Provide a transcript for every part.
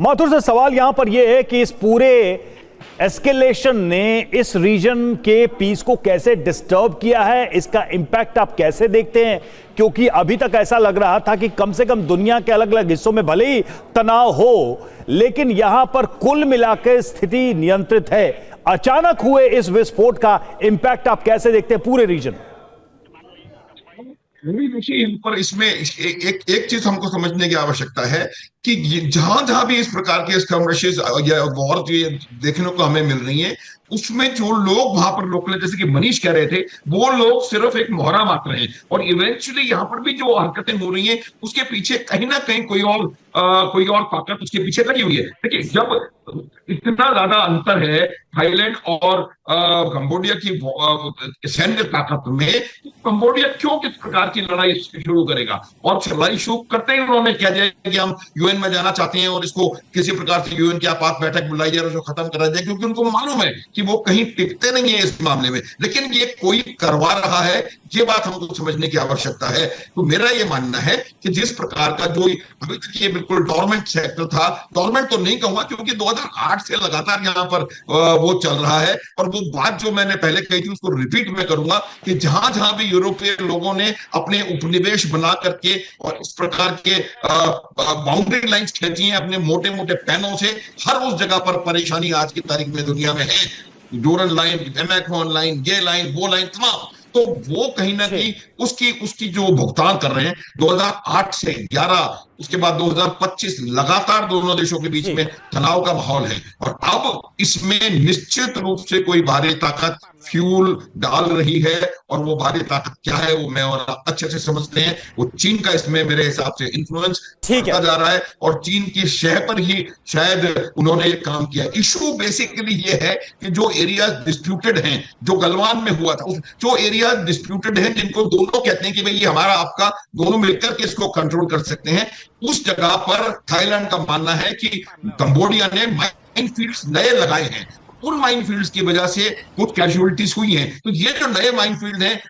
माथुर से सवाल यहां पर यह है कि इस पूरे एस्केलेशन ने इस रीजन के पीस को कैसे डिस्टर्ब किया है, इसका इंपैक्ट आप कैसे देखते हैं? क्योंकि अभी तक ऐसा लग रहा था कि कम से कम दुनिया के अलग अलग हिस्सों में भले ही तनाव हो, लेकिन यहां पर कुल मिलाकर स्थिति नियंत्रित है। अचानक हुए इस विस्फोट का इंपैक्ट आप कैसे देखते हैं पूरे रीजन? देखिए, पर इसमें एक चीज हमको समझने की आवश्यकता है कि जहां जहां भी इस प्रकार के स्कर्मशेस या वॉर देखने को हमें मिल रही है, उसमें जो लोग वहां पर लोकल, जैसे कि मनीष कह रहे थे, वो लोग सिर्फ एक मोहरा मात्र हैं। और इवेंचुअली यहाँ पर भी जो हरकतें हो रही हैं, उसके पीछे कहीं ना कहीं कोई और ताकत उसके पीछे लगी हुई है। देखिए, जब इतना ज्यादा अंतर है थाईलैंड और कंबोडिया की सैन्य ताकत में, तो कंबोडिया क्यों किस प्रकार की लड़ाई शुरू करेगा? और लड़ाई शुरू करते ही उन्होंने कह दिया कि हम यूएन में जाना चाहते हैं और इसको किसी प्रकार से यूएन की आपात बैठक बुलाई जाए और उसको खत्म करा जाए, क्योंकि उनको मालूम है कि वो कहीं टिकते नहीं है इस मामले में। लेकिन ये कोई करवा रहा है, ये बात हमको समझने की आवश्यकता है। तो मेरा ये मानना है कि जिस प्रकार का जो अभी तक ये बिल्कुल डोरमेंट सेक्टर था, डोरमेंट तो नहीं कहूंगा क्योंकि 2008 से लगातार यहाँ पर वो चल रहा है। और वो बात जो मैंने पहले कही थी उसको रिपीट में करूंगा कि जहां जहां भी यूरोपीय लोगों ने अपने उपनिवेश बना करके और इस प्रकार के बाउंड्री लाइंस खींची हैं अपने मोटे मोटे पैनों से, हर उस जगह पर परेशानी आज की तारीख में दुनिया में है। डोरन लाइन, एमैकॉन लाइन, ये लाइन, वो लाइन, तमाम, तो वो कहीं ना कहीं उसकी जो भुगतान कर रहे हैं। 2008 से 11, उसके बाद 2025 लगातार दोनों देशों के बीच में तनाव का माहौल है। और अब इसमें निश्चित रूप से कोई बाहरी ताकत फ्यूल डाल रही है, और वो बाहरी ताकत क्या है वो मैं और आप अच्छे से समझते हैं। वो चीन का इसमें मेरे हिसाब से इन्फ्लुएंस बढ़ता जा रहा है, और चीन की शह पर ही शायद उन्होंने एक काम किया। इशू बेसिकली ये है कि जो एरिया डिस्प्यूटेड हैं, जो गलवान में हुआ था, जो एरिया डिस्प्यूटेड हैं, जिनको दोनों कहते हैं कि भाई ये हमारा आपका, दोनों मिलकर के इसको कंट्रोल कर सकते हैं, उस जगह पर थाईलैंड का मानना है कि कंबोडिया ने माइनफील्ड्स नए लगाए हैं। उन माइनफील्ड्स की वजह से कुछ कैजुअलिटीज हुई हैं। तो ये जो नए माइनफील्ड हैं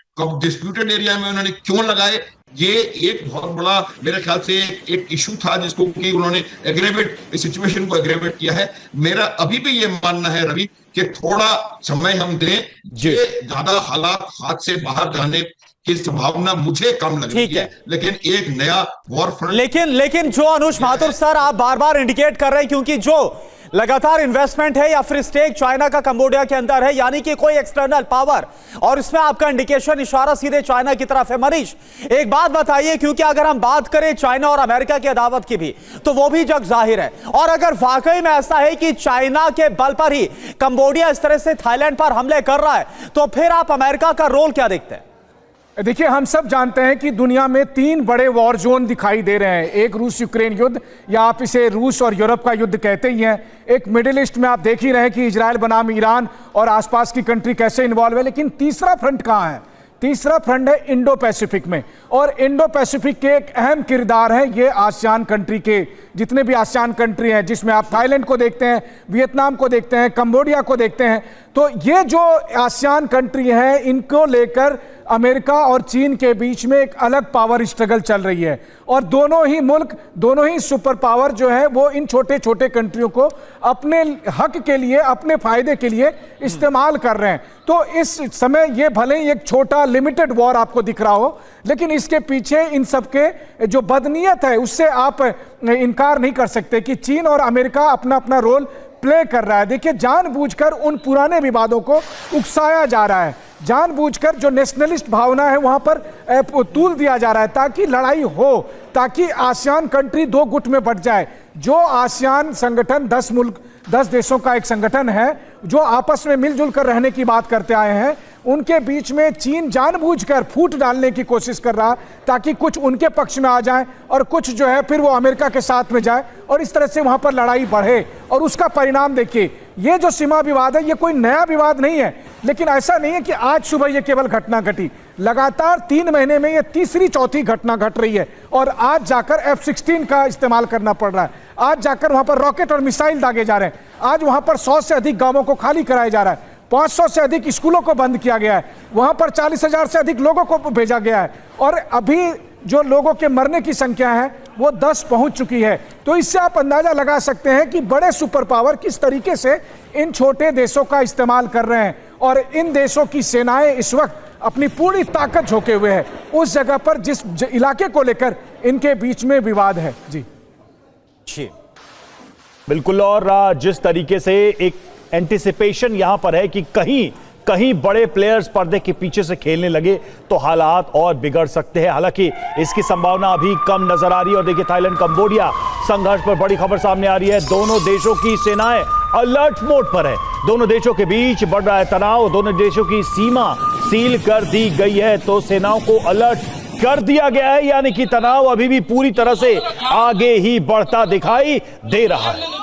डिस्प्यूटेड एरिया में उन्होंने क्यों लगाए, ये एक बहुत बड़ा मेरे ख्याल से एक इशू था जिसको कि उन्होंने एग्रेवेट, इस सिचुएशन को एग्रेवेट किया है। मेरा अभी भी ये मानना है रवि कि थोड़ा समय हम दें, ये ज्यादा हालात हाथ से बाहर जाने की संभावना मुझे कम लग रही है। लेकिन एक नया वॉर फ्रंट, लेकिन जो अनुज माथुर सर आप बार बार इंडिकेट कर रहे हैं, क्योंकि जो लगातार इन्वेस्टमेंट है या फिर स्टेक चाइना का कंबोडिया के अंदर है, यानी कि कोई एक्सटर्नल पावर, और इसमें आपका इंडिकेशन, इशारा सीधे चाइना की तरफ है। मनीष, एक बात बताइए, क्योंकि अगर हम बात करें चाइना और अमेरिका की अदावत की भी, तो वो भी जग जाहिर है। और अगर वाकई में ऐसा है कि चाइना के बल पर ही कंबोडिया इस तरह से थाईलैंड पर हमले कर रहा है, तो फिर आप अमेरिका का रोल क्या देखते हैं? देखिए, हम सब जानते हैं कि दुनिया में 3 बड़े वॉर जोन दिखाई दे रहे हैं। एक रूस यूक्रेन युद्ध, या आप इसे रूस और यूरोप का युद्ध कहते ही हैं। एक मिडिल ईस्ट में आप देख ही रहे हैं कि इजराइल बनाम ईरान और आसपास की कंट्री कैसे इन्वॉल्व है। लेकिन तीसरा फ्रंट कहाँ है? तीसरा फ्रंट है इंडो पैसिफिक में। और इंडो पैसिफिक के एक अहम किरदार है ये आसियान कंट्री के, जितने भी आसियान कंट्री हैं, जिसमें आप थाईलैंड को देखते हैं, वियतनाम को देखते हैं, कंबोडिया को देखते हैं। तो ये जो आसियान कंट्री है, इनको लेकर अमेरिका और चीन के बीच में एक अलग पावर स्ट्रगल चल रही है। और दोनों ही मुल्क, दोनों ही सुपर पावर जो है, वो इन छोटे छोटे कंट्रियों को अपने हक के लिए, अपने फायदे के लिए इस्तेमाल कर रहे हैं। तो इस समय ये भले ही एक छोटा लिमिटेड वॉर आपको दिख रहा हो, लेकिन इसके पीछे इन सबके जो बदनीयत है उससे आप इनकार नहीं कर सकते कि चीन और अमेरिका अपना अपना रोल प्ले कर रहा है। देखिए, जानबूझकर उन पुराने विवादों को उकसाया जा रहा है, जानबूझकर जो नेशनलिस्ट भावना है वहां पर तूल दिया जा रहा है, ताकि लड़ाई हो, ताकि आसियान कंट्री 2 गुट में बट जाए। जो आसियान संगठन 10 मुल्क, 10 देशों का एक संगठन है जो आपस में मिलजुल कर रहने की बात करते आए हैं, उनके बीच में चीन जानबूझकर फूट डालने की कोशिश कर रहा, ताकि कुछ उनके पक्ष में आ जाए और कुछ जो है फिर वो अमेरिका के साथ में जाए, और इस तरह से वहां पर लड़ाई बढ़े। और उसका परिणाम देखिए, ये जो सीमा विवाद है, ये कोई नया विवाद नहीं है। लेकिन ऐसा नहीं है कि आज सुबह ये केवल घटना घटी, लगातार 3 महीने में ये तीसरी चौथी घटना घट रही है। और आज जाकर F-16 का इस्तेमाल करना पड़ रहा है, आज जाकर वहां पर रॉकेट और मिसाइल दागे जा रहे हैं, आज वहां पर 100 से अधिक गांवों को खाली कराया जा रहा है, 500 से अधिक स्कूलों को बंद किया गया है, वहां पर 40,000 से अधिक लोगों को भेजा गया है। और अभी जो लोगों के मरने की संख्या है वो 10 पहुंच चुकी है। तो इससे आप अंदाजा लगा सकते हैं कि बड़े सुपर पावर किस तरीके से इन छोटे देशों का इस्तेमाल कर रहे हैं, और इन देशों की सेनाएं इस वक्त अपनी पूरी ताकत झोंके हुए हैं उस जगह पर जिस इलाके को लेकर इनके बीच में विवाद है। जी बिल्कुल, और जिस तरीके से एक एंटिसिपेशन यहां पर है कि कहीं कहीं बड़े प्लेयर्स पर्दे के पीछे से खेलने लगे तो हालात और बिगड़ सकते हैं। हालांकि इसकी संभावना अभी कम नजर आ रही है। और देखिए, थाईलैंड कंबोडिया संघर्ष पर बड़ी खबर सामने आ रही है। दोनों देशों की सेनाएं अलर्ट मोड पर है। दोनों देशों के बीच बढ़ रहा है तनाव। दोनों देशों की सीमा सील कर दी गई है, तो सेनाओं को अलर्ट कर दिया गया है, यानी कि तनाव अभी भी पूरी तरह से आगे ही बढ़ता दिखाई दे रहा है।